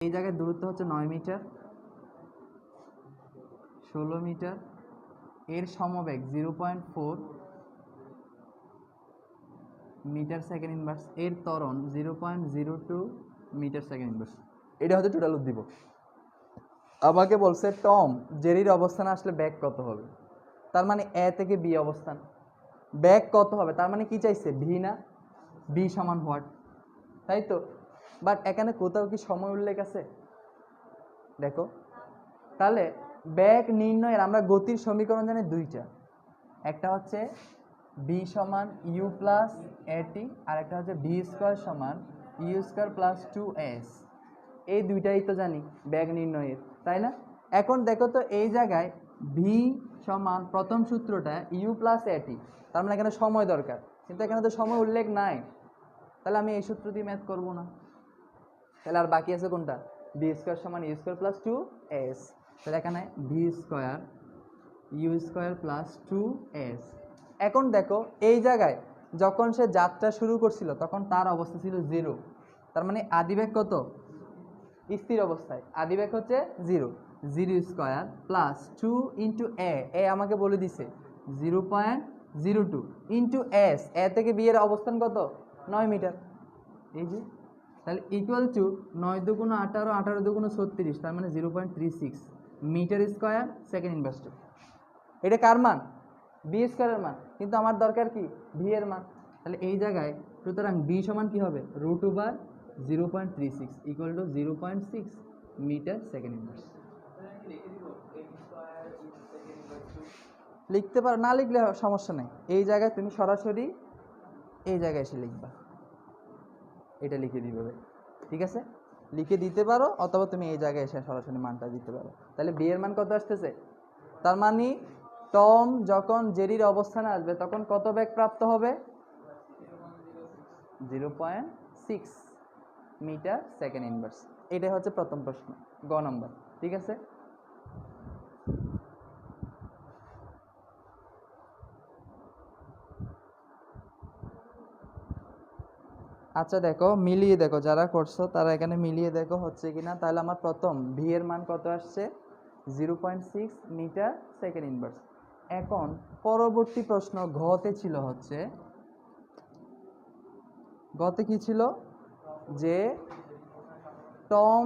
এই জায়গায় দূরত্ব হচ্ছে 9 মিটার, 16 মিটার, এর সমবেগ 0.4 মিটার সেকেন্ড ইনভার্স, এর ত্বরণ 0.02 মিটার সেকেন্ড ইনভার্স। এটা হচ্ছে টোটাল উদ্দীপক। আমাকে বলছে টম জেরির অবস্থানে আসলে ব্যাগ কত হবে, তার মানে এ থেকে বি অবস্থান, ব্যাগ কত হবে তার মানে কি চাইছে, ভি না, বি সমান হোয়াট, তাই তো। বাট এখানে কোথাও কি সময় উল্লেখ আছে দেখো। তাহলে ব্যাগ নির্ণয়ের আমরা গতির সমীকরণ জানি দুইটা, একটা হচ্ছে বি সমান ইউ প্লাস এটি, আর একটা হচ্ছে ভি স্কোয়ার সমান ইউ স্কোয়ার প্লাস 2s। এই দুইটাই তো জানি ব্যাগ নির্ণয়ের, তাই না। এখন দেখো তো এই জায়গায় ভি সমান প্রথম সূত্রটা ইউ প্লাস এটি, তার মানে এখানে সময় দরকার, কিন্তু এখানে তো সময় উল্লেখ নাই, তাহলে আমি এই সূত্র দিয়ে ম্যাথ করবো না। তাহলে আর বাকি আছে কোনটা, বি স্কোয়ার সমান ইউ স্কোয়ার প্লাস 2s। তাহলে এখানে V square U square plus 2s। এখন দেখো এই জায়গায় যখন সে যাত্রা শুরু করছিল তখন তার অবস্থা ছিল 0, তার মানে আদিবেগ কত, স্থির অবস্থায় আদিবেগ হচ্ছে 0, 0 স্কোয়ার প্লাস 2 ইন্টু এ আমাকে বলে দিছে 0.02 ইন্টু এস, এ থেকে বি এর অবস্থান কত 9 মিটার, এই যে। তাহলে ইকুয়াল টু 9 দুগুণ 18, 18 দুগুণ 36, তার মানে 0.36 মিটার স্কোয়ার সেকেন্ড ইনভার্স। এটা কার মান, বি স্কোয়ারের মান, কিন্তু আমার দরকার কি ভি এর মান। তাহলে এই জায়গায় সুতরাং বি সমান কি হবে, √0.36 equal to 0.6 metre second inverse. লিখতে পারো, না লিখলে সমস্যা নেই, এই জায়গায় তুমি সরাসরি এই জায়গায় এসে লিখবা, এটা লিখে দিবে, ঠিক আছে, লিখে দিতে পারো, অথবা তুমি এই জায়গায় এসে সরাসরি মানটা দিতে পারো। তাহলে বি এর মান কত আসতেছে, তার মানে টম যখন জেরির অবস্থানে আসবে তখন কত বেগ প্রাপ্ত হবে, 0.6 মিটার সেকেন্ড ইনভার্স। এটাই হচ্ছে প্রথম প্রশ্ন, গ নম্বর, ঠিক আছে। আচ্ছা দেখো মিলিয়ে দেখো, যারা করছো তারা এখানে মিলিয়ে দেখো হচ্ছে কিনা। তাহলে আমার প্রথম ভি এর মান কত আসছে, 0.6 মিটার সেকেন্ড ইনভার্স। এখন পরবর্তী প্রশ্ন ঘতে ছিল হচ্ছে, গতে কি ছিল, যে টম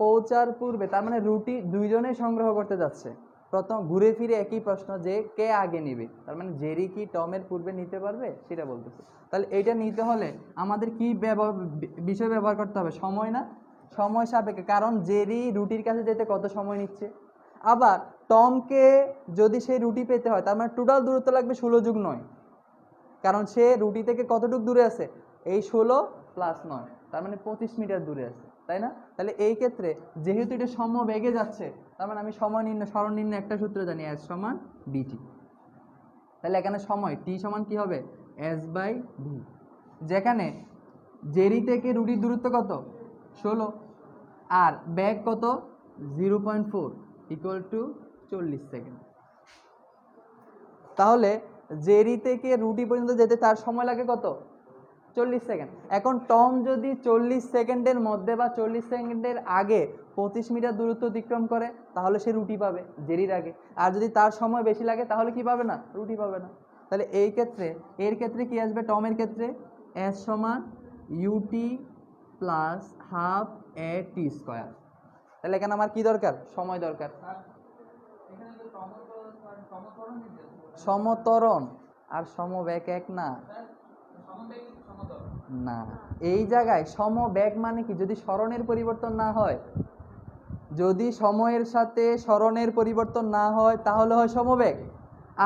পৌঁছার পূর্বে, তার মানে রুটি দুইজনেই সংগ্রহ করতে যাচ্ছে, প্রথম ঘুরে ফিরে একই প্রশ্ন যে কে আগে নেবে, তার মানে জেরি কি টমের পূর্বে নিতে পারবে সেটা বলতেছে। তাহলে এইটা নিতে হলে আমাদের কি বিষয় ব্যবহার করতে হবে, সময় না, সময় সাপেক্ষে, কারণ জেরি রুটির কাছে যেতে কত সময় নিচ্ছে। আবার টমকে যদি সেই রুটি পেতে হয় তার মানে টোটাল দূরত্ব লাগবে 16+9, কারণ সে রুটি থেকে কতটুকু দূরে আছে, এই 16 প্লাস 9, তার মানে 25 মিটার দূরে আছে, তাই না। তাহলে এই ক্ষেত্রে যেহেতু এটা সমবেগে যাচ্ছে, তার মানে আমি সময় নির্ণয়, সরণ নির্ণয় একটা সূত্র জানি, এস সমান বিটি। তাহলে এখানে সময় টি সমান কি হবে, এস বাই ভি, যেখানে জেরি থেকে রুটির দূরত্ব কত 16, আর ব্যাগ কত 0.4 ইকুয়াল টু 40 সেকেন্ড। তাহলে জেরি থেকে রুটি পর্যন্ত যেতে তার সময় লাগে কত, 40 সেকেন্ড। এখন টম যদি 40 সেকেন্ডের মধ্যে বা 40 সেকেন্ডের আগে 25 মিটার দূরত্ব অতিক্রম করে তাহলে সে রুটি পাবে জেরির আগে, আর যদি তার সময় বেশি লাগে তাহলে কি পাবে না, রুটি পাবে না। তাহলে এই ক্ষেত্রে এর ক্ষেত্রে কি আসবে, টমের ক্ষেত্রে এস সমান ইউটি প্লাস হাফ এ টি স্কোয়ার। তাহলে এখানে আমার কি দরকার, সময় দরকার, সমতরণ আর সমবেগ এক না, না এই জায়গায় সমবেগ মানে কি, যদি সরণের পরিবর্তন না হয়, যদি সময়ের সাথে সরণের পরিবর্তন না হয় তাহলে হয় সমবেগ,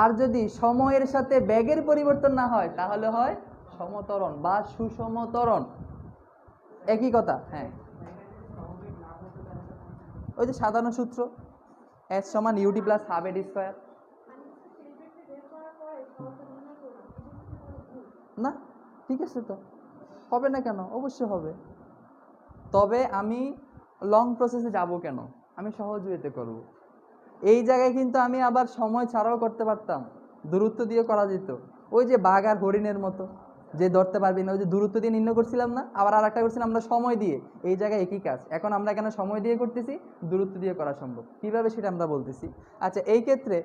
আর যদি সময়ের সাথে বেগের পরিবর্তন না হয় তাহলে হয় সমতরণ বা সুষমতরণ, একই কথা। হ্যাঁ, ওই যে সাধারণ সূত্র এস সমান ইউটি প্লাস হাফ এ টি স্কোয়ার। না ঠিক আছে, তো হবে না কেন, অবশ্যই হবে, তবে আমি লং প্রসেসে যাব কেন, আমি সহজ ওয়েতে করব। এই জায়গায় কিন্তু আমি আবার সময় ছাড়াও করতে পারতাম, দূরত্ব দিয়ে করা যেত, ওই যে বাঘ আর হরিণের মতো, যে ধরতে পারবি না, ওই যে দূরত্ব দিয়ে নির্ণয় করছিলাম না, আবার আর একটা করছিলাম আমরা সময় দিয়ে, এই জায়গায় একই কাজ। এখন আমরা এখানে সময় দিয়ে করতেছি, দূরত্ব দিয়ে করা সম্ভব। কীভাবে সেটা আমরা বলতেছি। আচ্ছা, এই ক্ষেত্রে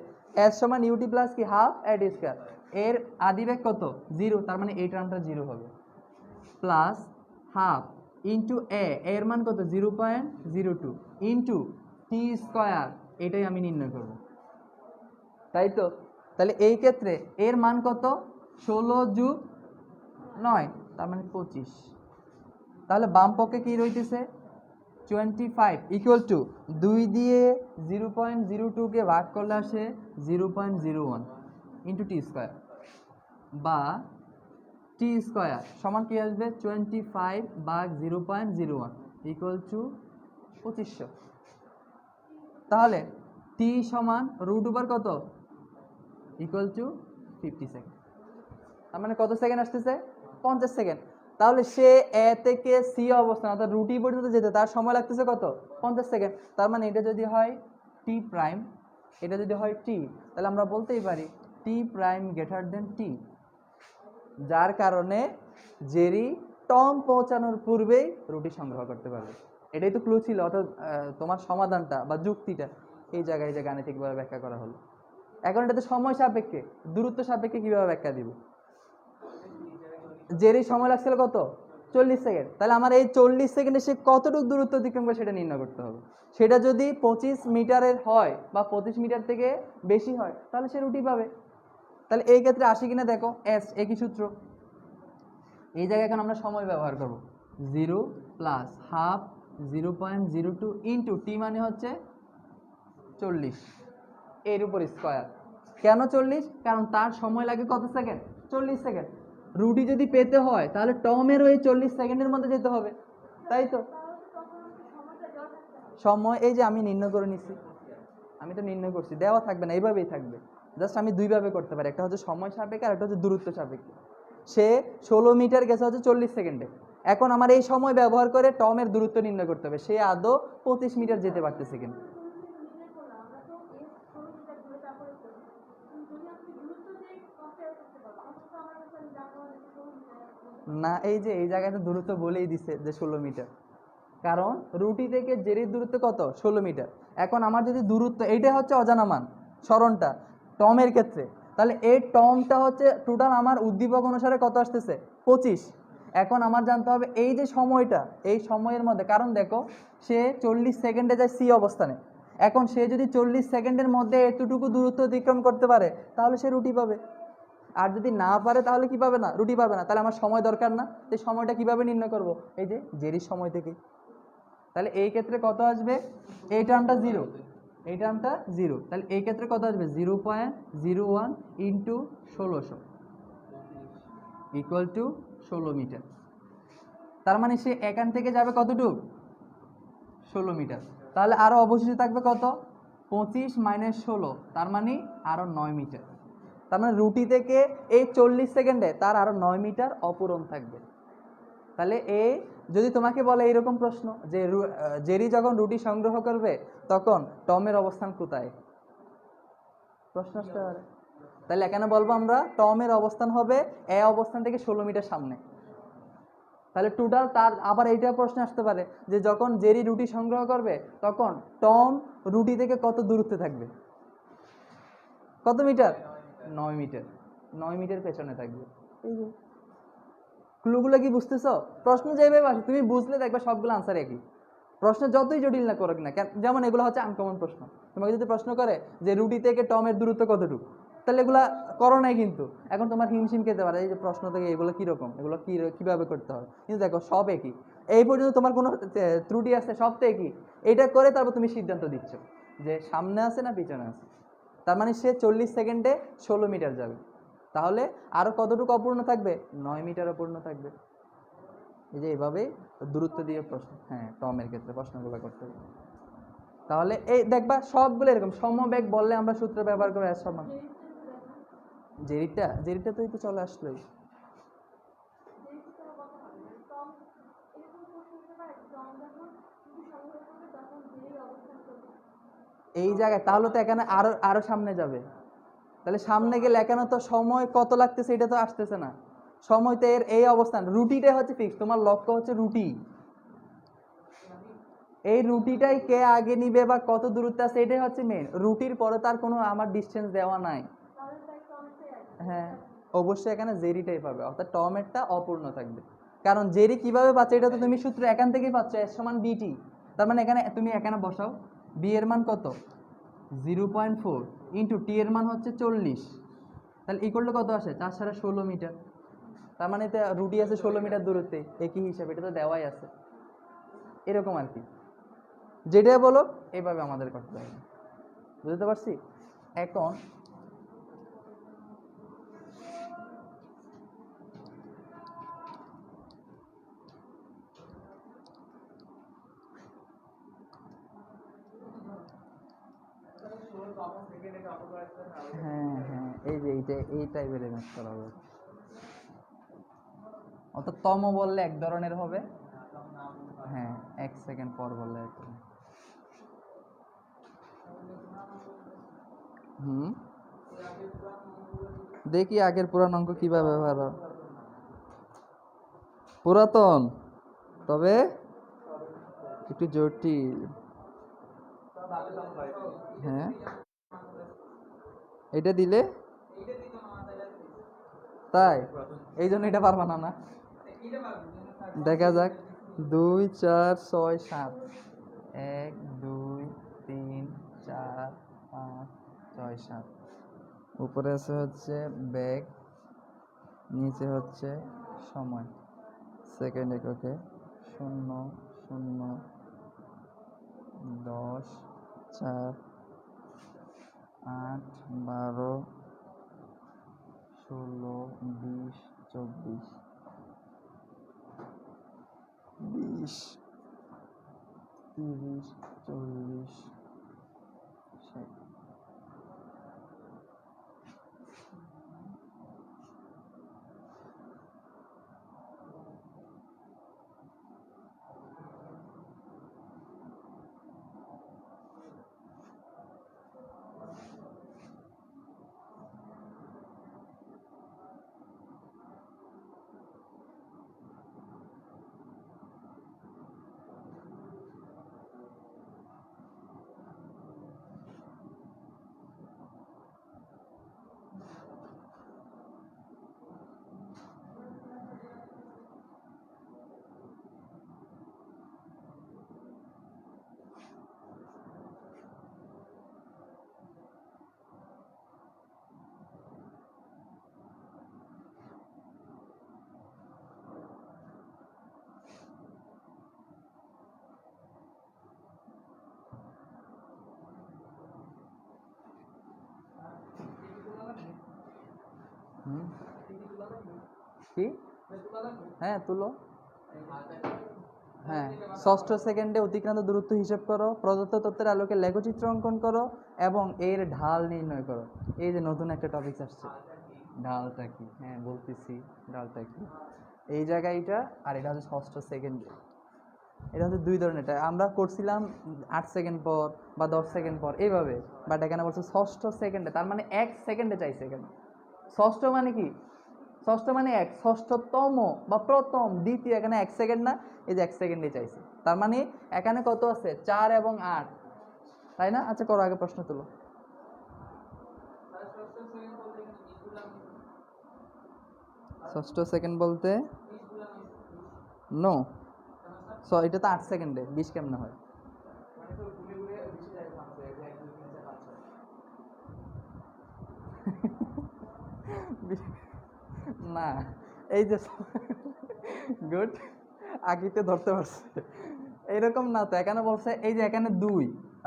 এস সমান ইউটি প্লাস কি হাফ এড স্কোয়ার, এর আদিবেগ কত 0, তার মানে এই টার্মটা 0 হবে, প্লাস হাফ ইন্টু এর মান কত 0.02 ইন্টু টি স্কোয়ার, এটাই আমি নির্ণয় করব, তাই তো। তাহলে এই ক্ষেত্রে এর মান কত 16+9, তার মানে 25। তাহলে বাম পক্ষে কি রইতেছে 25 ইকুয়াল টু 2 দিয়ে 0.02কে ভাগ করলে আসে 0.01 ইন্টু টি স্কোয়ার, বা টি স্কোয়ার সমান কি আসবে 25 ভাগ 0.01 ইকুয়াল টু 2500। তাহলে টি সমান রুট ওভার কত ইকুয়াল টু 50 সেকেন্ড, তার মানে কত সেকেন্ড আসতেছে 50 সেকেন্ড। তাহলে সে এ থেকে সি অবস্থান অর্থাৎ রুটি পর্যন্ত যেতে তার সময় লাগতেছে কত 50 সেকেন্ড। তার মানে এটা যদি হয় টি প্রাইম, এটা যদি হয় টি, তাহলে আমরা বলতেই পারি টি প্রাইম গ্রেটার দেন টি, যার কারণে জেরি টম পৌঁছানোর পূর্বেই রুটি সংগ্রহ করতে পারবে। এটাই তো ক্লু ছিল, অর্থাৎ তোমার সমাধানটা বা যুক্তিটা এই জায়গায় যে গাণিতিকভাবে ব্যাখ্যা করা হলো। এখন এটাতে সময় সাপেক্ষে, দূরত্ব সাপেক্ষে কিভাবে ব্যাখ্যা দিব। জেরি সময় লাগছিল কত 40 সেকেন্ড, তাহলে আমার এই 40 সেকেন্ডে সে কতটুকু দূরত্ব অতিক্রম করে সেটা নির্ণয় করতে হবে। সেটা যদি 25 মিটারের হয় বা 25 মিটার থেকে বেশি হয়, তাহলে সে রুটি পাবে। তাহলে এই ক্ষেত্রে আসি কিনা দেখো, এস একই সূত্র, এই জায়গায় এখন আমরা সময় ব্যবহার করব 0 প্লাস হাফ 0.02 ইন্টু টি মানে হচ্ছে 40 এর উপর স্কোয়ার। কেন 40? কারণ তার সময় লাগে কত সেকেন্ড 40 সেকেন্ড। রুটি যদি পেতে হয় তাহলে টমের ওই 40 সেকেন্ডের মধ্যে যেতে হবে, তাই তো। সময় এই যে আমি নির্ণয় করে নিচ্ছি, আমি তো নির্ণয় করছি, দেওয়া থাকবে না, এইভাবেই থাকবে। জাস্ট আমি দুইভাবে করতে পারি, একটা হচ্ছে সময় সাপেক্ষে আর একটা হচ্ছে দূরত্ব সাপেক্ষে। সে 16 মিটার গেছে হচ্ছে 40 সেকেন্ডে, এখন আমার এই সময় ব্যবহার করে টমের দূরত্ব নির্ণয় করতে হবে, সে আদৌ 25 মিটার যেতে পারতেছে কিনা। না, এই যে এই জায়গাতে দূরত্ব বলেই দিছে যে 16 মিটার, কারণ রুটি থেকে জেরির দূরত্ব কত 16 মিটার। এখন আমার যদি দূরত্ব এইটা হচ্ছে অজানা মান স্মরণটা টমের ক্ষেত্রে, তাহলে এই টমটা হচ্ছে টোটাল আমার উদ্দীপক অনুসারে কত আসতেছে 25। এখন আমার জানতে হবে এই যে সময়টা, এই সময়ের মধ্যে, কারণ দেখো সে 40 সেকেন্ডে যায় সি অবস্থানে, এখন সে যদি 40 সেকেন্ডের মধ্যে এতটুকু দূরত্ব অতিক্রম করতে পারে তাহলে সে রুটি পাবে, আর যদি না পারে তাহলে কি পাবে না, রুটি পাবে না। তাহলে আমার সময় দরকার না, এই সময়টা কিভাবে নির্ণয় করব, এই যে জেরির সময় থেকে। তাহলে এই ক্ষেত্রে কত আসবে, এই টার্মটা 0, এই টার্মটা 0, তাহলে এই ক্ষেত্রে কত আসবে 0.01 ইন্টু 1600 ইকুয়াল টু 16 মিটার। তার মানে সে এখান থেকে যাবে কতটুকু 16 মিটার, তাহলে আরও অবশিষ্ট থাকবে কত 25 মাইনাস 16, তার মানে আরও 9 মিটার। তার মানে রুটি থেকে এই 40 সেকেন্ডে তার আরও 9 মিটার অপূরণ থাকবে। তাহলে এই যদি তোমাকে বলে এইরকম প্রশ্ন যে জেরি যখন রুটি সংগ্রহ করবে তখন টমের অবস্থান কোথায়, প্রশ্ন আসতে পারে। তাহলে এখানে বলবো আমরা টমের অবস্থান হবে এ অবস্থান থেকে 16 মিটার সামনে। তাহলে টোটাল তার আবার এইটা প্রশ্ন আসতে পারে যে যখন জেরি রুটি সংগ্রহ করবে তখন টম রুটি থেকে কত দূরত্বে থাকবে, কত মিটার 9 মিটার, 9 মিটার পেছনে থাকবে। এই যে ক্লুগুলো কি বুঝতেছো, প্রশ্ন যেভাবে আসে তুমি বুঝলে দেখবে সবগুলো আনসার একই। প্রশ্ন যতই জটিল না করুক না কেন, যেমন এগুলো হচ্ছে আনকমন প্রশ্ন, তোমাকে যদি প্রশ্ন করে যে রুটি থেকে টমের দূরত্ব কতটুকু, তাহলে এগুলা করো নাই, কিন্তু এখন তোমার হিমশিম খেতে পারে এই যে প্রশ্ন থেকে এগুলো কীরকম, এগুলো কীভাবে করতে হয়, কিন্তু দেখো সব একই। এই পর্যন্ত তোমার কোনো ত্রুটি আছে, সব তো একই। এটা করে তারপর তুমি সিদ্ধান্ত দিচ্ছ যে সামনে আছে না পিছনে আছে। তার মানে সে 40 সেকেন্ডে 16 মিটার যাবে, তাহলে আরও কতটুকু অপূর্ণ থাকবে 9 মিটার অপূর্ণ থাকবে। এই যে এইভাবেই দূরত্ব দিয়ে প্রশ্ন, হ্যাঁ টমের ক্ষেত্রে প্রশ্নগুলো করতে হবে। তাহলে এই দেখবা সবগুলো এরকম, সমবেগ বললে আমরা সূত্র ব্যবহার করে এস সমান জেরিটা তো এই তো চলে আসলোই। এই জায়গায় তাহলে তো এখানে আরো আরো সামনে যাবে, তাহলে সামনে গেলে এখানে তো সময় কত লাগতেছে এটা তো আসতেছে না, সময় তো এর এই অবস্থান, রুটিটাই হচ্ছে ফিক্স, তোমার লক্ষ্য হচ্ছে রুটি। এই রুটিটাই কে আগে নিবে বা কত দূরত্বে আছে এটাই হচ্ছে মেন। রুটির পরে তার কোনো আমার ডিসটেন্স দেওয়া নাই। হ্যাঁ, অবশ্যই এখানে জেরিটাই পাবে, অর্থাৎ টমেটটা অপূর্ণ থাকবে। কারণ জেরি কিভাবে পাচ্ছে এটা তো তুমি সূত্র এখান থেকেই পাচ্ছ, এস সমান বিটি। তার মানে এখানে তুমি এখানে বসাও, বি এর মান কত 0.4 ইন্টু টি এর মান হচ্ছে 40, তাহলে ইকুয়াল টু কত আসে 4 সাড়ে 16 মিটার। তার মানে তো রুটি আছে 16 মিটার দূরত্বে, একই হিসাবে এটা তো দেওয়াই আছে। এরকম আর কি, যেটা বলো এইভাবে আমাদের করতে হবে, বুঝতে পারছি। এখন হ্যাঁ হ্যাঁ, এই যে এইটা এই টাইপের ম্যাচ করা হবে, অর্থাৎ তম বললে এক ধরনের হবে, হ্যাঁ 1 সেকেন্ড পর বললে এক। হুম, দেখি আগের পুরান অঙ্ক কিভাবে ব্যবহার হয়। পুরাতন তবে একটু জটিল। হ্যাঁ, এটা দিলে তাই, এই জন্য এটা পারবা না। না দেখা যাক, 2 4 6 7, 1 2 3 4 5 6 7, উপরে আছে হচ্ছে ব্যাগ, নিচে হচ্ছে সময় সেকেন্ড এককে, 0 0 10 4 8 12 16 20 24 20 30 40 60। কি, হ্যাঁ তুলো, হ্যাঁ ষষ্ঠ সেকেন্ডে অতিক্রান্ত দূরত্ব হিসাব করো, প্রদত্ত তথ্যের আলোকে লেখচিত্র অঙ্কন করো এবং এর ঢাল নির্ণয় করো। এই যে নতুন একটা টপিক আসছে, ঢালটা কি, হ্যাঁ বলতেছি ঢালটা কি। এই জায়গায় এটা, আর এটা হচ্ছে ষষ্ঠ সেকেন্ডে। এটা হচ্ছে দুই ধরনের, এটা আমরা করছিলাম 8 সেকেন্ড পর বা 10 সেকেন্ড পর এইভাবে, বাট এখানে বলছে ষষ্ঠ সেকেন্ডে, তার মানে 1 সেকেন্ডে চাইছে এখানে। ষষ্ঠ মানে কি, ষষ্ঠ মানে এক, ষষ্ঠতম বা প্রথম দ্বিতীয়, এখানে 1 সেকেন্ড না, এই যে 1 সেকেন্ডে চাইছে। তার মানে এখানে কত আছে 4 এবং 8, তাই না? আচ্ছা করো, আগে প্রশ্ন তুলো। ষষ্ঠ সেকেন্ড বলতে নো, এটা তো 8 সেকেন্ডে, 20 কেমনে হয়? না, এই যে গুড, আকিতে ধরতে পারছে, এইরকম না তো। এখানে বলছে এই যে এখানে 2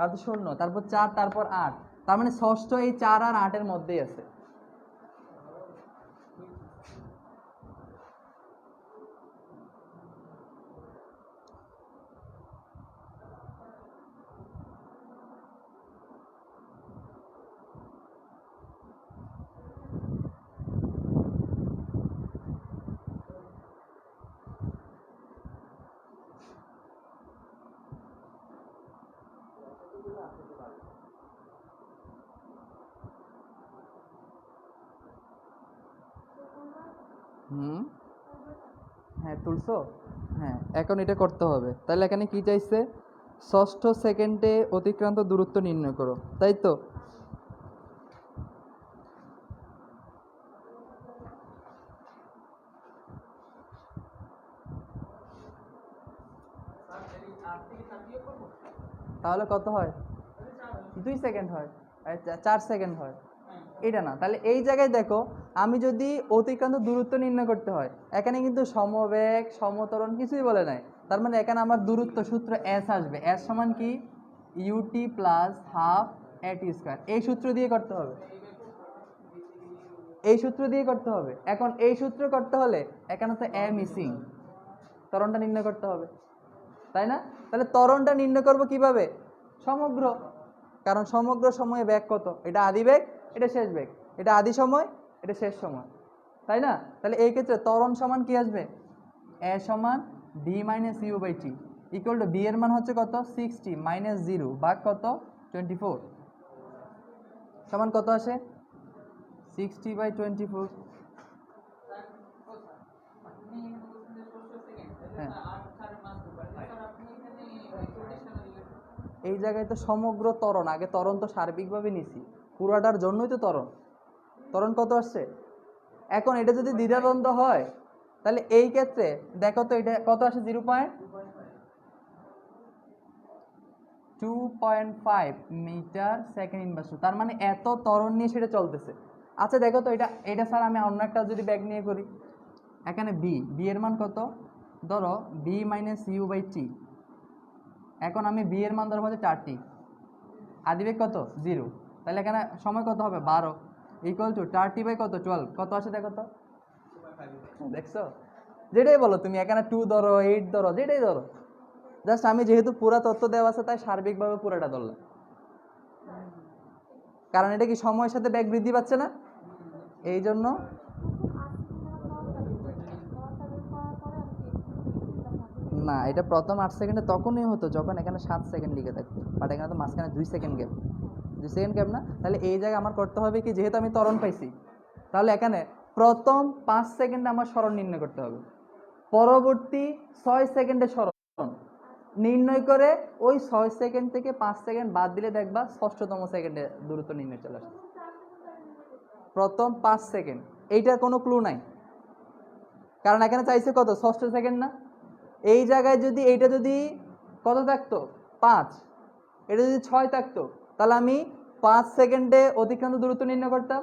আর 0, তারপর 4, তারপর 8, তার মানে ষষ্ঠ এই 4 আর 8 এর মধ্যেই আছে। হুম, হ্যাঁ তুলছো। হ্যাঁ, এখন এটা করতে হবে। তাহলে এখানে কি চাইছে? ষষ্ঠ সেকেন্ডে অতিক্রান্ত দূরত্ব নির্ণয় করো, তাই তো? তাহলে কত হয়? 2 সেকেন্ড হয়, 4 সেকেন্ড হয়। এটা না, তাহলে এই জায়গায় দেখো, আমি যদি অতিক্রান্ত দূরত্ব নির্ণয় করতে হয়, এখানে কিন্তু সমবেগ সমতরণ কিছুই বলে নাই। তার মানে এখানে আমার দূরত্ব সূত্র এস আসবে। এস সমান কি? ইউটি প্লাস হাফ এটি স্কোয়ার। এই সূত্র দিয়ে করতে হবে, এই সূত্র দিয়ে করতে হবে। এখন এই সূত্র করতে হলে এখানে তো এ মিসিং, ত্বরণটা নির্ণয় করতে হবে, তাই না? তাহলে ত্বরণটা নির্ণয় করব কিভাবে? সমগ্র। কারণ সমগ্র সময়ে বেগ কত? এটা আদি বেগ, এটা শেষ বেগ। এটা আদি সময়, এটা শেষ সময়, তাই না? তাহলে এই ক্ষেত্রে ত্বরণ সমান কি আসবে? এ সমান D minus U by T equal to V এর মান হচ্ছে কত? 60 মাইনাস 0 ভাগ কত? 24 সমান কত আসে? 60/24। হ্যাঁ, এই জায়গায় তো সমগ্র ত্বরণ, আগে ত্বরণ তো সার্বিকভাবে নিছি, পুরাটার জন্যই তো ত্বরণ। ত্বরণ কত আসছে? এখন এটা যদি দ্বিধাদ্বন্দ্ব হয়, তাহলে এই ক্ষেত্রে দেখো তো এটা কত আসে? 0.2.5 মিটার সেকেন্ড ইনভার্স। তার মানে এত ত্বরণ নিয়ে সেটা চলতেছে। আচ্ছা দেখো তো, এটা এটা স্যার আমি অন্য একটা যদি ব্যাগ নিয়ে করি, এখানে বি, বি এর মান কত? ধরো বি মাইনাস ইউ বাই টি। এখন আমি বি এর মান ধরবো হচ্ছে 4t, আদিবেগ কত? 0। তাহলে এখানে সময় কত হবে? 12 ইকুয়াল টু 4t বাই কত? 12। কত আসে দেখো তো? দেখছো? যেটাই বলো তুমি, এখানে 2 ধরো, 8 ধরো, যেটাই ধরো, জাস্ট আমি যেহেতু পুরা তথ্য দেওয়া আছে তাই সার্বিকভাবে পুরাটা ধরলাম। কারণ এটা কি সময়ের সাথে ব্যাগ বৃদ্ধি পাচ্ছে না, এই জন্য। না, এটা প্রথম 8 সেকেন্ডে তখনই হতো যখন এখানে 7 সেকেন্ড লিখে থাকতো, বাট এখানে তো মাঝখানে 2 সেকেন্ড গ্যাপ, 2 সেকেন্ড গ্যাপ না। তাহলে এই জায়গায় আমার করতে হবে কি, যেহেতু আমি ত্বরণ পাইছি, তাহলে এখানে প্রথম 5 সেকেন্ডে আমার সরণ নির্ণয় করতে হবে, পরবর্তী 6 সেকেন্ডে সরণ নির্ণয় করে ওই 6 সেকেন্ড থেকে 5 সেকেন্ড বাদ দিলে দেখবা ষষ্ঠতম সেকেন্ডে দূরত্ব নির্ণয় চলে আসছে। প্রথম 5 সেকেন্ড, এইটার কোনো ক্লু নাই, কারণ এখানে চাইছে কত? ষষ্ঠ সেকেন্ড না? এই জায়গায় যদি এইটা যদি কত থাকতো? 5, এটা যদি 6 থাকতো, তাহলে আমি 5 সেকেন্ডে অতিক্রান্ত দূরত্ব নির্ণয় করতাম,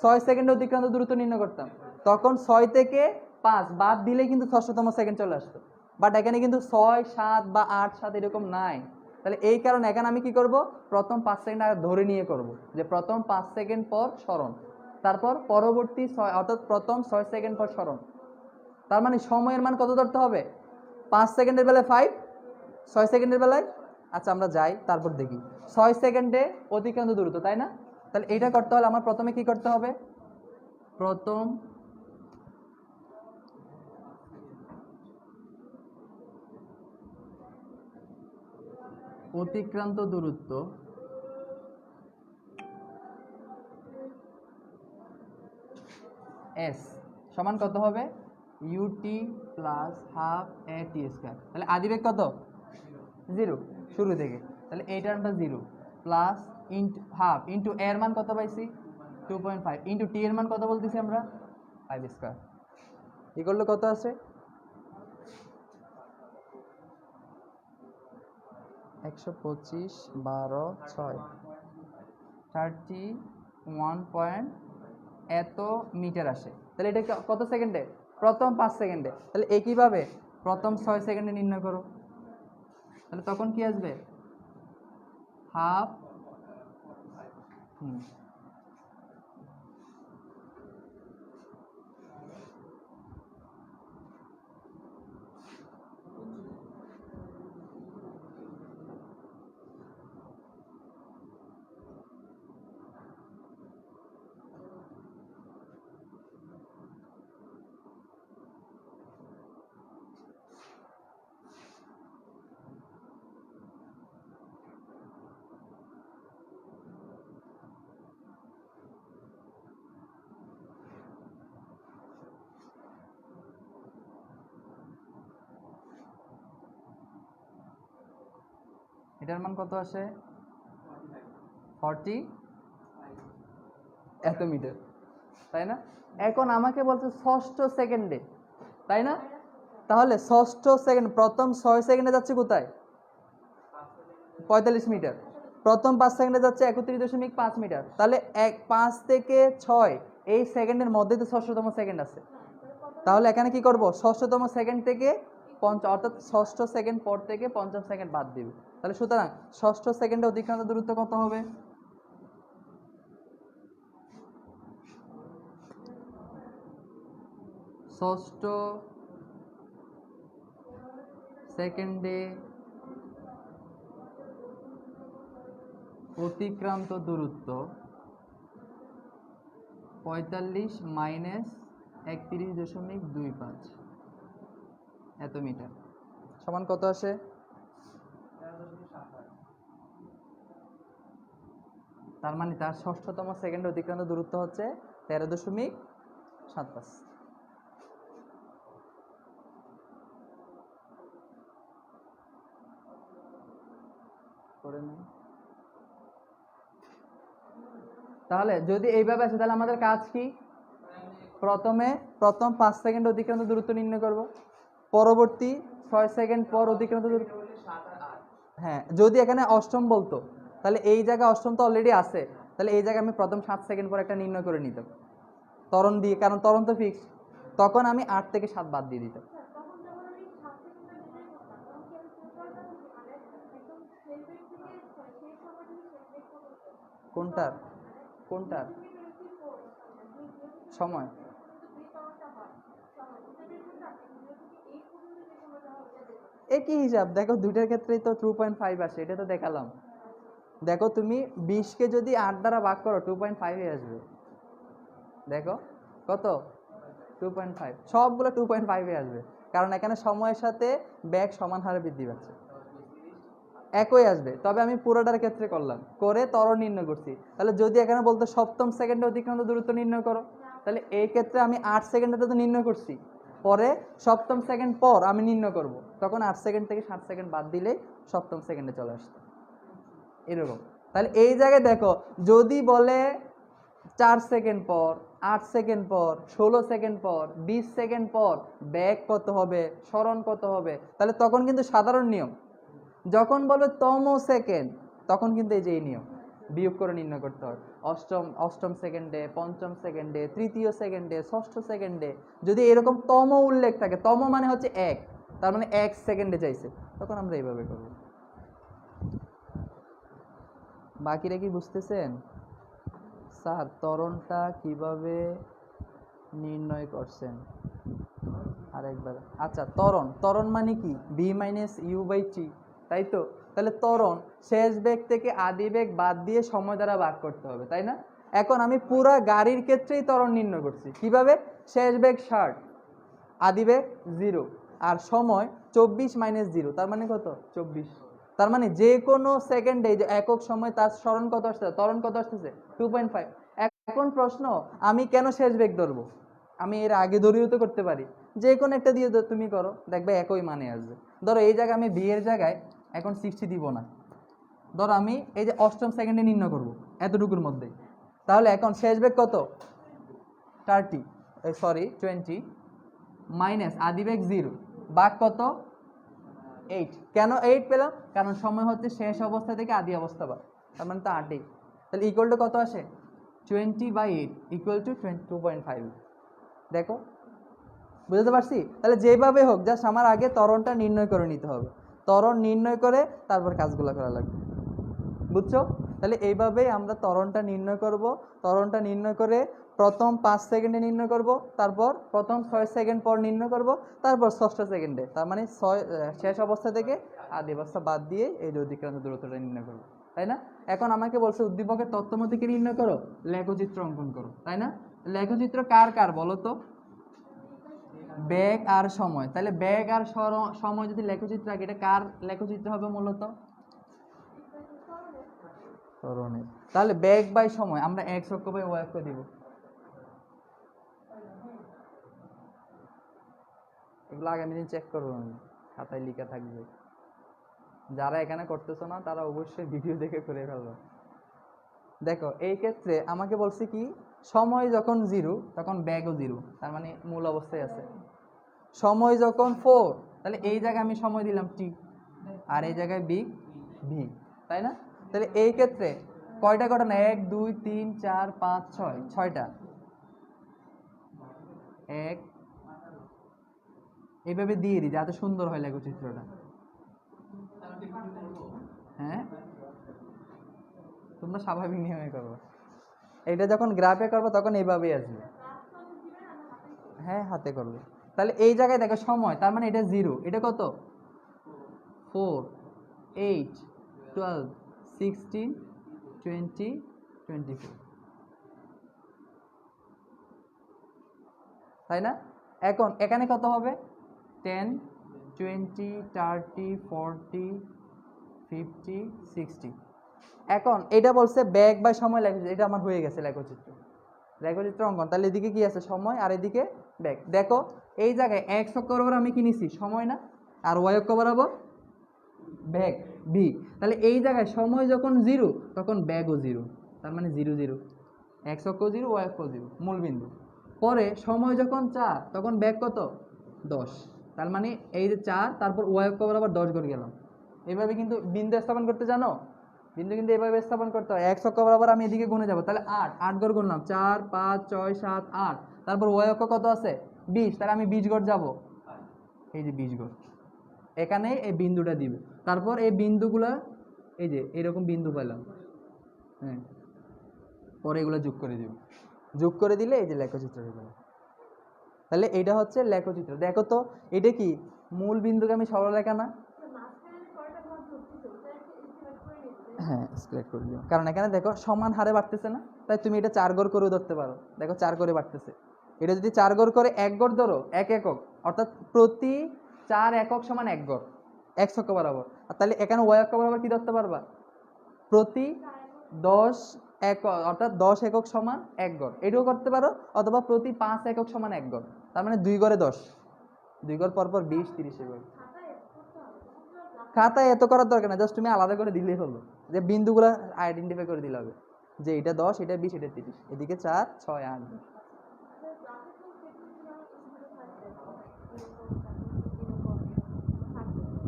6 সেকেন্ডে অতিক্রান্ত দূরত্ব নির্ণয় করতাম, তখন 6 থেকে 5 বাদ দিলে কিন্তু ষষ্ঠতম সেকেন্ড চলে আসতো। বাট এখানে কিন্তু 6, 7 বা 8, 7 এরকম নাই। তাহলে এই কারণে এখানে আমি কি করব? প্রথম 5 সেকেন্ড আগে ধরে নিয়ে করব, যে প্রথম 5 সেকেন্ড পর সরণ, তারপর পরবর্তী 6, অর্থাৎ প্রথম 6 সেকেন্ড পর সরণ। তার মানে সময়ের মান কত ধরতে হবে? 5 সেকেন্ডের বেলায় 5, 6 সেকেন্ডের বেলায়। আচ্ছা আমরা যাই, তারপর দেখি। 6 সেকেন্ডে অতিক্রান্ত দূরত্ব, তাই না? তাহলে এইটা করতে হলে আমার প্রথমে কি করতে হবে? প্রথম অতিক্রান্ত দূরত্ব এস সমান কত হবে? ইউটি প্লাস হাফ এ টি স্কোয়ার। তাহলে আদিবেগ কত? 0 শুরু থেকে। তাহলে এই টার্মটা 0 প্লাস ইন্টু হাফ ইন্টু এর মান কত পাইছি? 2.5 ইন্টু টি এর মান কত বলতেছি আমরা? 5 স্কোয়ার। এই করলে কত আছে? 125 12 6 31 পয়েন্ট এত মিটার আসে। তাহলে এটা কত সেকেন্ডে? প্রথম 5 সেকেন্ডে। তাহলে একইভাবে প্রথম 6 সেকেন্ডে নির্ণয় করো, তাহলে তখন কি আসবে? হাফ। হুম, এটার মান কত আসে 40 এত মিটার, তাই না? এখন আমাকে বলছে ষষ্ঠ সেকেন্ডে, তাই না? তাহলে ষষ্ঠ সেকেন্ড, প্রথম 6 সেকেন্ডে যাচ্ছে কোথায় 45 মিটার, প্রথম 5 সেকেন্ডে যাচ্ছে 31.5 মিটার। তাহলে 5 থেকে 6 এই সেকেন্ডের মধ্যে তো ষষ্ঠতম সেকেন্ড আছে। তাহলে এখানে কি করব, ষষ্ঠতম সেকেন্ড থেকে অর্থাৎ ষষ্ঠ সেকেন্ড পর থেকে পঞ্চম সেকেন্ড বাদ দিব। তাহলে সুতরাং ষষ্ঠ সেকেন্ডে অতিক্রান্ত দূরত্ব কত হবে, ষষ্ঠ সেকেন্ডে অতিক্রান্ত দূরত্ব 45 মাইনাস 31.25 এত মিটার সমান কত আসে, তার মানে তার ষষ্ঠতম সেকেন্ডে অতিক্রান্ত দূরত্ব হচ্ছে 13.75। করে নেই। তাহলে যদি এইভাবে আসে তাহলে আমাদের কাজ কি, প্রথম 5 সেকেন্ড অতিক্রান্ত দূরত্ব নির্ণয় করব, পরবর্তী 6 সেকেন্ড পর অতিক্রান্ত দূরত্ব। হ্যাঁ, যদি এখানে অষ্টম বলতো তাহলে এই জায়গায় অষ্টম তো অলরেডি আছে, তাহলে এই জায়গায় আমি প্রথম 7 সেকেন্ড পর একটা নির্ণয় করে নিতাম ত্বরণ দিয়ে, কারণ ত্বরণ তো ফিক্স, তখন আমি 8 থেকে 7 বাদ দিয়ে দিতাম। কোনটার কোনটার সময়, একই হিসাব দেখো, দুইটার ক্ষেত্রেই তো 2.5 আসে, এটা তো দেখালাম। দেখো তুমি 20 কে যদি 8 দ্বারা ভাগ করো 2.5 আসবে, দেখো কত 2.5, সবগুলো 2.5 আসবে, কারণ এখানে সময়ের সাথে ব্যাগ সমান হারে বৃদ্ধি পাচ্ছে, একই আসবে। তবে আমি পুরোটার ক্ষেত্রে করলাম, করে ত্বরণ নির্ণয় করছি। তাহলে যদি এখানে বলতো সপ্তম সেকেন্ডে অতিক্রান্ত দূরত্ব নির্ণয় করো, তাহলে এই ক্ষেত্রে আমি 8 সেকেন্ডে তো নির্ণয় করছি, পরে সপ্তম সেকেন্ড পর আমি নির্ণয় করব, তখন 8 সেকেন্ড থেকে 7 সেকেন্ড বাদ দিলেই সপ্তম সেকেন্ডে চলে আসতো, এরকম। তাহলে এই জায়গায় দেখো, যদি বলে 4 সেকেন্ড পর, 8 সেকেন্ড পর, 16 সেকেন্ড পর, 20 সেকেন্ড পর ব্যাক কত হবে, স্মরণ কত হবে, তাহলে তখন কিন্তু সাধারণ নিয়ম। যখন বলবে তম সেকেন্ড, তখন কিন্তু এই যে এই নিয়ম বিয়োগ করে নির্ণয় করতে হয়। অষ্টম সেকেন্ডে, পঞ্চম সেকেন্ডে, তৃতীয় সেকেন্ডে, ষষ্ঠ সেকেন্ডে যদি এরকম তম উল্লেখ থাকে, তম মানে হচ্ছে 1, তার মানে 1 সেকেন্ডে চাইছে, তখন আমরা এইভাবে করব। বাকিরা কি বুঝতেছেন? স্যার ত্বরণটা কিভাবে নির্ণয় করছেন আরেকবার? আচ্ছা, ত্বরণ মানে কি, বি মাইনাস ইউ বাই টি, তাই তো? তাহলে ত্বরণ শেষ বেগ থেকে আদি বেগ বাদ দিয়ে সময় দ্বারা ভাগ করতে হবে, তাই না? এখন আমি পুরা গাড়ির ক্ষেত্রেই ত্বরণ নির্ণয় করছি কিভাবে, শেষ বেগ 60, আদি বেগ 0, আর সময় 24 মাইনাস 0, তার মানে কত 24। তার মানে যে কোনো সেকেন্ডে যে একক সময় তার স্মরণ কত আসছে, ত্বরণ কত আসতেছে 2.5। এখন প্রশ্ন, আমি কেন শেষ বেগ ধরবো, আমি এর আগে ধরেও তো করতে পারি, যে কোনো একটা দিয়ে তুমি করো, দেখবে একই মানে আসবে। ধরো এই জায়গায় আমি বি এর জায়গায় এখন 60 দিব না, ধরো আমি এই যে অষ্টম সেকেন্ডে নির্ণয় করব এতটুকুর মধ্যে, তাহলে এখন শেষ বেগ কত 20 মাইনাস আদি বেগ 0 বাঘ কত 8। কেন 8 পেলাম, কারণ সময় হচ্ছে শেষ অবস্থা থেকে আদি অবস্থা বা, তার মানে তো 8। তাহলে ইকুয়াল টু কত আসে 20/8 ইকুয়াল টু 2.5। দেখো বুঝতে পারছি? তাহলে যেভাবে হোক জাস্ট আমার আগে ত্বরণটা নির্ণয় করে নিতে হবে, ত্বরণ নির্ণয় করে তারপর কাজগুলো করা লাগবে, বুঝছো? তাহলে এইভাবেই আমরা ত্বরণটা নির্ণয় করব। ত্বরণটা নির্ণয় করে প্রথম 5 সেকেন্ডে নির্ণয় করব, তারপর প্রথম 6 সেকেন্ড পর নির্ণয় করব, তারপর ষষ্ঠ সেকেন্ডে, তার মানে শেষ অবস্থা থেকে আদি অবস্থা বাদ দিয়ে এই যে অতিক্রান্ত দূরত্বটা নির্ণয় করব, তাই না? এখন আমাকে বলছে উদ্দীপকের তথ্যমতিকে নির্ণয় করো, লেখচিত্র অঙ্কন করো, তাই না? লেখচিত্র কার কার বলো তো, বেগ আর সময়। তাহলে বেগ আর সময় যদি লেখচিত্র আঁকে, এটা কার লেখচিত্র হবে মূলত, ত্বরণের। তাহলে বেগ বাই সময় আমরা এক্স অক্ষ বাই ওয়াই অক্ষ দিব, এগুলো আগামী দিন চেক করবো, আমি খাতায় লেখা থাকবে। যারা এখানে করতেছো না তারা অবশ্যই ভিডিও দেখে করে ফেলবে। দেখো এই ক্ষেত্রে আমাকে বলছে কি, সময় যখন 0 তখন ব্যাগও 0, তার মানে মূল অবস্থায় আছে। সময় যখন 4, তাহলে এই জায়গায় আমি সময় দিলাম t, আর এই জায়গায় v, তাই না? তাহলে এই ক্ষেত্রে কয়টা ঘটনা, 1 2 3 4 5 6, 6টা। 1 এইভাবে দিয়ে দিই যাতে সুন্দর হয় লেখচিত্রটা। হ্যাঁ, তোমরা স্বাভাবিক নিয়মে করবো। এটা যখন গ্রাফে করবো তখন এইভাবেই আসবে। হ্যাঁ, হাতে করবে। তাহলে এই জায়গায় দেখো সময়, তার মানে এটা 0, এটা কত, 4 8 12 16 20 24, তাই না? এখন এখানে কত হবে, 10 20 30 40 50 60। এখন এটা বলছে ব্যাগ বা সময় লেখচিত্র, এটা আমার হয়ে গেছে লেখচিত্র অঙ্কন। তাহলে এদিকে কি আছে, সময়, আর এদিকে ব্যাগ। দেখো এই জায়গায় x অক্ষ বরাবর আমি কি নিছি, সময় না, আর y অক্ষ বরাবর ব্যাগ বি। তাহলে এই জায়গায় সময় যখন 0 তখন ব্যাগও 0, তার মানে 0 0, x অক্ষ 0 y অক্ষ 0, মূল বিন্দু। পরে সময় যখন 4 তখন ব্যাগ কত, 10, তার মানে এই যে 4 তারপর y অক্ষ বরাবর 10 করে গেলাম। এইভাবে কিন্তু বিন্দু স্থাপন করতে জানো, বিন্দু কিন্তু এইভাবে স্থাপন করতে হয়। x অক্ষ বরাবর আমি এদিকে গুণে যাব, তাহলে 8 ঘর গুনলাম, 4 5 6 7 8, তারপর y অক্ষ কত আছে 20, তাহলে আমি 20 ঘর যাব, এই যে 20 ঘর এখানে এই বিন্দুটা দিবে। তারপর এই বিন্দুগুলা এই যে এরকম বিন্দু পেলাম, হ্যাঁ, পরে এগুলো যোগ করে দিব, যোগ করে দিলে এই যে লেখচিত্র হয়ে গেল। তাহলে এটা হচ্ছে লেখচিত্র। দেখো তো এটা কি মূল বিন্দুগামী সরলরেখা না? হ্যাঁ, স্প্লিট করে দিও, কারণ এখানে দেখো সমান হারে বাড়তেছে না, তাই তুমি এটা 4 ঘর করেও ধরতে পারো। দেখো 4 করে বাড়তেছে, এটা যদি 4 ঘর করে 1 ঘর ধরো, 1 একক, অর্থাৎ প্রতি 4 একক সমান 1 ঘর x অক্ষ বরাবর। আর তাহলে এখানে y অক্ষ বরাবর কি ধরতে পারবা, প্রতি 10 একক, অর্থাৎ 10 একক সমান 1 ঘর, এটাও করতে পারো, অথবা প্রতি 5 একক সমান 1 ঘর, তার মানে 2 ঘরে 10, 2 ঘর পর পর 20 30 একক। খাতায় এত করার দরকার না, জাস্ট তুমি আলাদা করে দিলেই হলো, যে বিন্দুগুলো আইডেন্টিফাই করে দিলে হবে, যে এটা 10 এটা 20 এটা 30, এদিকে 4 6 8।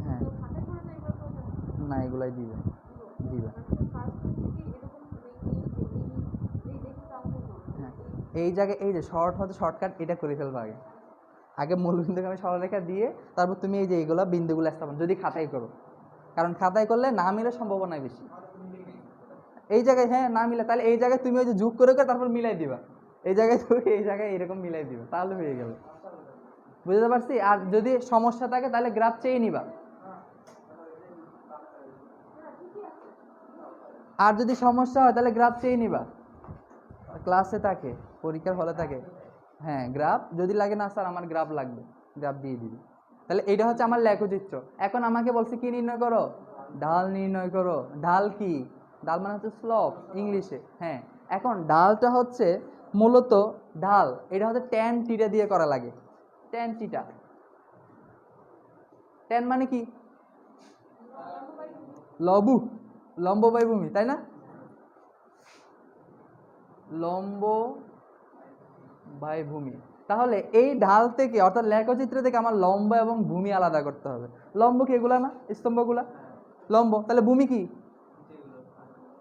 হ্যাঁ, না এগুলাই দিবে, দিবে। হ্যাঁ, এই জায়গায় এই যে শর্ট হচ্ছে শর্টকাট, এটা করে ফেলবো আগে, আগে মূল বিন্দুকে আমি সরলরেখা দিয়ে তারপর তুমি এই যে এইগুলো বিন্দুগুলো স্থাপন, যদি খাতায় করো, কারণ খাতায় করলে না মিলে সম্ভাবনা বেশি। এই জায়গায় হ্যাঁ না মিলে, তাহলে এই জায়গায় তুমি ওই যে যোগ করে তারপর মিলাই দিবা, এই জায়গায় তুমি এই জায়গায় এরকম মিলাই দিবা, তাহলে হয়ে গেল। বুঝতে পারছি? আর যদি সমস্যা থাকে তাহলে গ্রাফ চেয়ে নিবা, আর যদি সমস্যা হয় তাহলে গ্রাফ চেয়ে নিবা, ক্লাসে থাকে, পরীক্ষার হলে থাকে। হ্যাঁ, গ্রাফ যদি লাগে না স্যার আমার গ্রাফ লাগবে, গ্রাফ দিয়ে দিবি। তাহলে এটা হচ্ছে আমার লেখচিত্র। এখন আমাকে বলছে কি নির্ণয় করো, ঢাল নির্ণয় করো। ঢাল কি, ঢাল মানে হচ্ছে স্লোপ ইংলিশে। হ্যাঁ, এখন ঢালটা হচ্ছে মূলত ঢাল, এটা হচ্ছে ট্যান টিটা দিয়ে করা লাগে, ট্যান টিটা। ট্যান মানে কি, লবু, লম্ব বাই ভূমি, তাই না? লম্ব বাই ভূমি। তাহলে এই ঢাল থেকে অর্থাৎ লেখচিত্র থেকে আমার লম্ব এবং ভূমি আলাদা করতে হবে। লম্ব কি এগুলা না, স্তম্ভগুলা লম্ব, তাহলে ভূমি কি?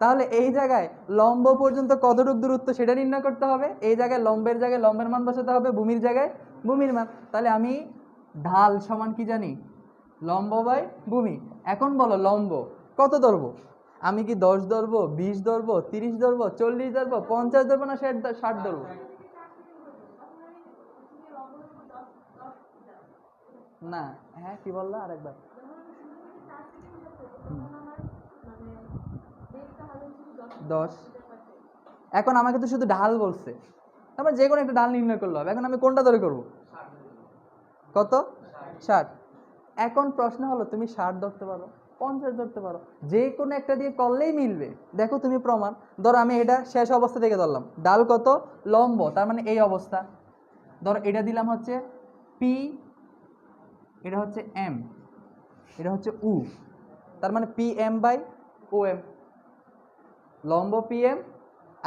তাহলে এই জায়গায় লম্ব পর্যন্ত কতটুকু দূরত্ব সেটা নির্ণয় করতে হবে। এই জায়গায় লম্বের মান বসাতে হবে, ভূমির জায়গায় ভূমির মান। তাহলে আমি ঢাল সমান কি জানি, লম্ব বাই ভূমি। এখন বলো লম্ব কত ধরবো, আমি কি 10 ধরবো, 20 ধরবো, 30 ধরবো, 40 ধরবো, 50 ধরবো, না 60 ধরবো? না, হ্যাঁ কি বললা আরেকবার? হুম, 10। এখন আমাকে তো শুধু ঢাল বলছে, তারপর যে কোনো একটা ঢাল নির্ণয় করলে হবে। এখন আমি কোনটা ধরে করব, কত, 60। এখন প্রশ্ন হলো তুমি 60 ধরতে পারো, 50 ধরতে পারো, যে কোনো একটা দিয়ে করলেই মিলবে। দেখো তুমি প্রমাণ, ধরো আমি এটা শেষ অবস্থা থেকে ধরলাম, ডাল কত, লম্ব, তার মানে এই অবস্থা। ধরো এটা দিলাম হচ্ছে পি, এটা হচ্ছে এম, এটা হচ্ছে উ, তার মানে PM বাই OM, লম্ব PM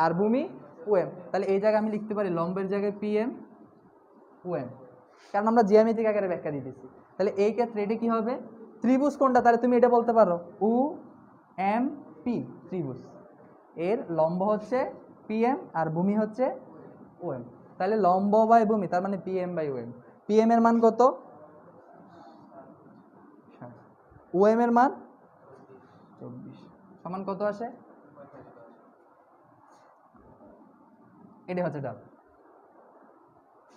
আর ভূমি OM। তাহলে এই জায়গায় আমি লিখতে পারি লম্বের জায়গায় PM OM, কারণ আমরা জ্যামিতিক আকারে ব্যাখ্যা দিতেছি। তাহলে এই ক্ষেত্রে এটা কি হবে, ত্রিভুজ কোনটা, তাহলে তুমি এটা বলতে পারো UMP ত্রিভুজ, এর লম্ব হচ্ছে PM আর ভূমি হচ্ছে OM। তাহলে লম্ব বাই ভূমি তার মানে PM বাই OM। PM এর মান কত, OM এর মান 24, সমান কত আসে, এটা হচ্ছে ডাল।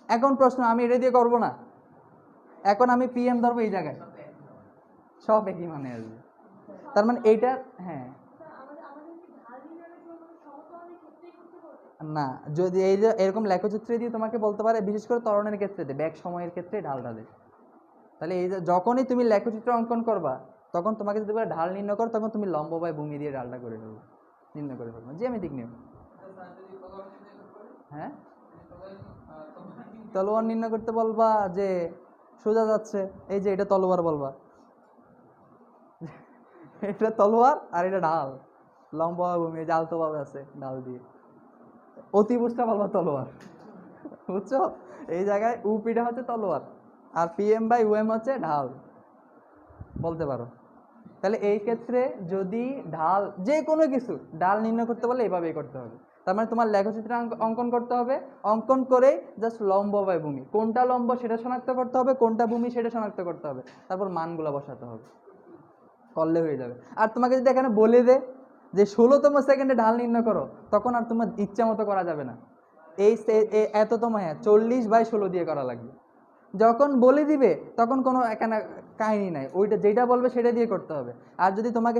এখন প্রশ্ন, আমি এটা দিয়ে করবো না, এখন আমি PM ধরবো এই জায়গায়, সব একই মানে আসবে। তার মানে এইটা, হ্যাঁ না, যদি এই যে এরকম লেখচিত্রে দিয়ে তোমাকে বলতে পারে, বিশেষ করে ত্বরণের ক্ষেত্রে দেয়, ব্যাক সময়ের ক্ষেত্রে ঢালটা দেয়। তাহলে এই যে যখনই তুমি লেখচিত্র অঙ্কন করবা, তখন তোমাকে যদি বলে ঢাল নির্ণয় করো, তখন তুমি লম্ব বাই ভূমি দিয়ে ঢালটা করে ফেলবে, নির্ণয় করে ফেলবে, জ্যামিতিক নিয়ম। হ্যাঁ, তলোয়ার নির্ণয় করতে বলবা যে সোজা যাচ্ছে, এই যে এটা তলোয়ার বলবা, এটা তলোয়ার আর এটা ঢাল, লম্ব বা ভূমি, জাল তো ভাবে আছে ঢাল দিয়ে, অতিভুজটা বলবা তলোয়ার, বুঝছো? এই জায়গায় UPটা হচ্ছে তলোয়ার আর PM বাই OM হচ্ছে ঢাল, বলতে পারো। তাহলে এই ক্ষেত্রে যদি ঢাল, যে কোনো কিছু ঢাল নির্ণয় করতে বলে এইভাবেই করতে হবে। তার মানে তোমার লেখচিত্র অঙ্কন করতে হবে, অঙ্কন করে জাস্ট লম্ব বাই ভূমি, কোনটা লম্ব সেটা শনাক্ত করতে হবে, কোনটা ভূমি সেটা শনাক্ত করতে হবে, তারপর মানগুলো বসাতে হবে, করলে হয়ে যাবে। আর তোমাকে যদি এখানে বলে দে যে 16তম সেকেন্ডে ঢাল নির্ণয় করো, তখন আর তোমার ইচ্ছা মতো করা যাবে না, এই এততম, হ্যাঁ 40/16 দিয়ে করা লাগবে। যখন বলে দিবে তখন কোনো এখানে কাহিনী নাই, ওইটা যেটা বলবে সেটা দিয়ে করতে হবে। আর যদি তোমাকে